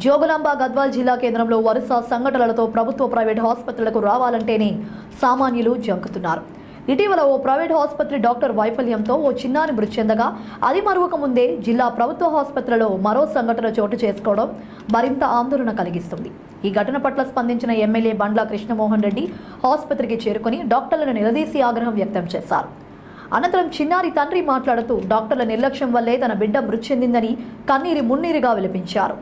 జోగులాంబ గద్వాల్ జిల్లా కేంద్రంలో వరుస సంఘటనలతో ప్రభుత్వ ప్రైవేట్ ఆసుపత్రులకు రావాలంటేనే సామాన్యులు జంకుతున్నారు. ఇటీవల ఓ ప్రైవేట్ ఆసుపత్రి డాక్టర్ వైఫల్యంతో ఓ చిన్నారి మృతి చెందగా అది మరొక ముందే జిల్లా ప్రభుత్వ ఆసుపత్రిలో మరో సంఘటన చోటు చేసుకోవడం మరింత ఆందోళన కలిగిస్తుంది. ఈ ఘటన పట్ల స్పందించిన ఎమ్మెల్యే బండ్ల కృష్ణమోహన్ రెడ్డి ఆసుపత్రికి చేరుకుని డాక్టర్లను నిలదీసి ఆగ్రహం వ్యక్తం చేశారు. అనంతరం చిన్నారి తండ్రి మాట్లాడుతూ డాక్టర్ల నిర్లక్ష్యం వల్లే తన బిడ్డ మృతి చెందిందని కన్నీరు మున్నీరుగా విలపించారు.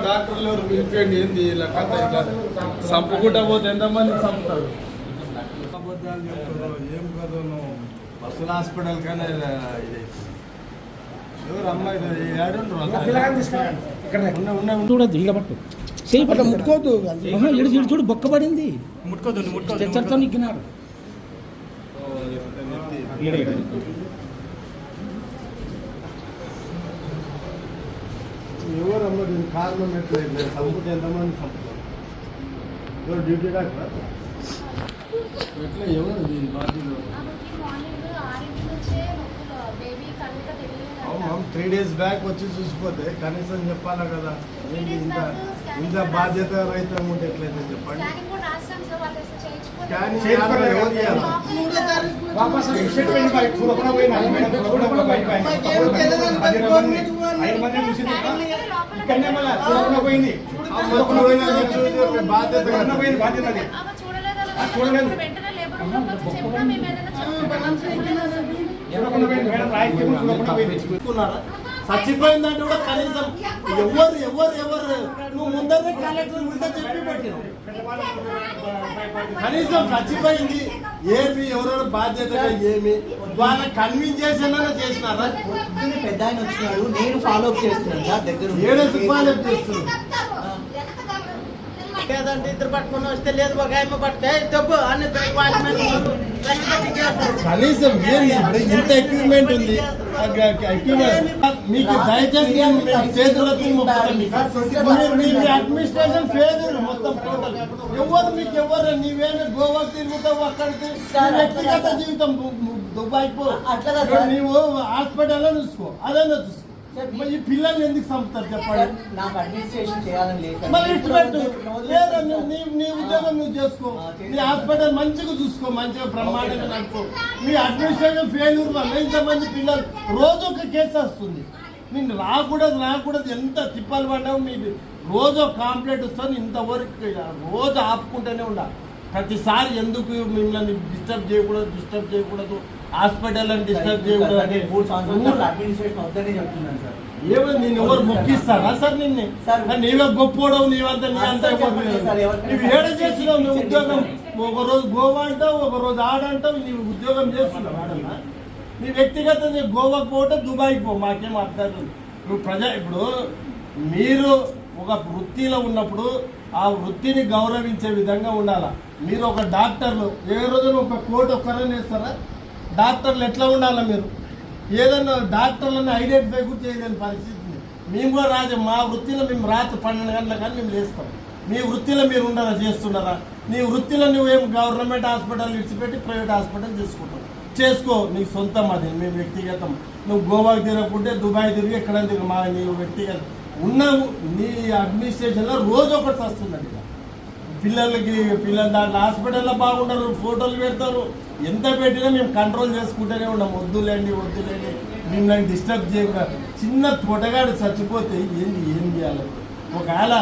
డాక్టర్లు ఎవరు పిలిపేయండి, ఏంది ఇలా కథ ఇట్లా చంపుకుంటా పోతే ఎంతమంది చంపుతారు? అబద్ధాలు చెప్తున్నారు, ఏం కథ బస్సుల హాస్పిటల్ కానీ ఎవరు అమ్మాయి చూడద్దు ఇక పట్టు ముట్టుకోవద్దు, చూడు బొక్క పడింది, ముట్టుకోవద్దు నిగ్గినాడు. ఎవరమ్మ దీని కారణం ఎట్లా చంపుకుంటే ఎంతమంది చంపుతారు? ఎవరు డ్యూటీ డాక్టర్ ఎట్లా ఎవరు దీని బాధ్యత? 3 days బ్యాక్ వచ్చి చూసిపోతే కనీసం చెప్పాలా కదా. ఇంత బాధ్యత రహితం ఉంటే ఎట్లయితే చెప్పండి. చచ్చిపోయిందంటే కూడా కనీసం ఎవరు నువ్వు ముందరే కలెక్టర్ ముందే చెప్పి పెట్టినావు. కనీసం చచ్చిపోయింది ఏమి ఎవరెవరు బాధ్యతగా ఏమి వాళ్ళని కన్విన్స్ చేసినారా? పెద్ద ఆయన వచ్చినాడు, నేను ఫాలో అప్ చేస్తున్నాను సార్. దగ్గర ఫాలో అప్ చేస్తున్నాను లేదంటే ఇద్దరు పట్టుకుని వస్తే లేదు ఒక ఆయన పట్టుకే తప్పు అన్ని కనీసం ఇంత ఎక్విప్మెంట్ ఉంది. మీకు దయచేసి అడ్మినిస్ట్రేషన్ ఫెయిల్యూర్ మొత్తం టోటల్. ఎవరు నీవేనా గోవా తిరుగుతావు, అక్కడికి వ్యక్తిగత జీవితం దుబాయ్ పో, నీవు హాస్పిటల్లో చూసుకో, అదన్నా చూసుకో. ఈ పిల్లల్ని ఎందుకు చంపుతారు చెప్పండి? నాకు అడ్మినిస్ట్రేషన్ చేయాలని లేదు. మరి ఇచ్చిపెట్టు, లేదా నీ ఉద్యోగం నువ్వు చేసుకో, నీ హాస్పిటల్ మంచిగా చూసుకో, మంచిగా బ్రహ్మాండంగా నడుపు. మీ అడ్మినిస్ట్రేషన్ ఫెయిల్యూర్ వల్ల ఇంతమంది పిల్లలు రోజు ఒక కేసు వస్తుంది. నేను రాకూడదు ఎంత తిప్పాలు పడ్డావు. మీరు రోజు ఒక కాంప్లైంట్ వస్తుంది. ఇంతవరకు రోజు ఆపుకుంటూనే ఉండాలి. ప్రతిసారి ఎందుకు మిమ్మల్ని డిస్టర్బ్ చేయకూడదు, హాస్పిటల్ అని డిస్టర్బ్ చేయకూడదు అని 3 సంవత్సరాలు అడ్మినిస్ట్రేషన్ వద్దనే చెప్తున్నాను సార్. ఏమో నేను ఎవరు మొక్కిస్తారా సార్? నీవే గొప్పోడవు, నీవంతా నువ్వు ఏడ చేస్తున్నావు? నువ్వు ఉద్యోగం ఒకరోజు గోవా అంటావు, ఒకరోజు ఆడంటావు. నీవు ఉద్యోగం చేస్తున్నావు ఆడన్నా? నీ వ్యక్తిగత గోవాకి పోతే దుబాయ్కి పో, మాకేం అర్థం. నువ్వు ఇప్పుడు మీరు ఒక వృత్తిలో ఉన్నప్పుడు ఆ వృత్తిని గౌరవించే విధంగా ఉండాలా. మీరు ఒక డాక్టర్లు ఏ రోజున ఒక కోట్ ఒక్కరని వేస్తారా? డాక్టర్లు ఎట్లా ఉండాలా? మీరు ఏదన్నా డాక్టర్లను ఐడెంటిఫై కూడా చేయలేని పరిస్థితి. మేము కూడా మా వృత్తిలో మేము రాత్రి 12 గంటల కానీ మేము లేస్తాం. మీ వృత్తిలో మీరు ఉండాలా, చేస్తున్నారా? నీ వృత్తిలో నువ్వేం గవర్నమెంట్ హాస్పిటల్ విడిచిపెట్టి ప్రైవేట్ హాస్పిటల్ చేసుకుంటావు, చేసుకో. నీకు సొంతం, అది మేము వ్యక్తిగతం. నువ్వు గోవాకి తిరగకుంటే దుబాయ్ తిరిగి ఎక్కడ తిరిగి నీవు వ్యక్తిగతం ఉన్నావు. నీ అడ్మినిస్ట్రేషన్లో రోజు ఒకటి వస్తుందండి. పిల్లలు దాంట్లో హాస్పిటల్లో బాగుంటారు, ఫోటోలు పెడతారు. ఎంత పెట్టినా మేము కంట్రోల్ చేసుకుంటూనే ఉన్నాం. వద్దులేండి మిమ్మల్ని డిస్టర్బ్ చేయకుండా. చిన్న పొటగాడు చచ్చిపోతే ఏం చేయాలి? ఒకవేళ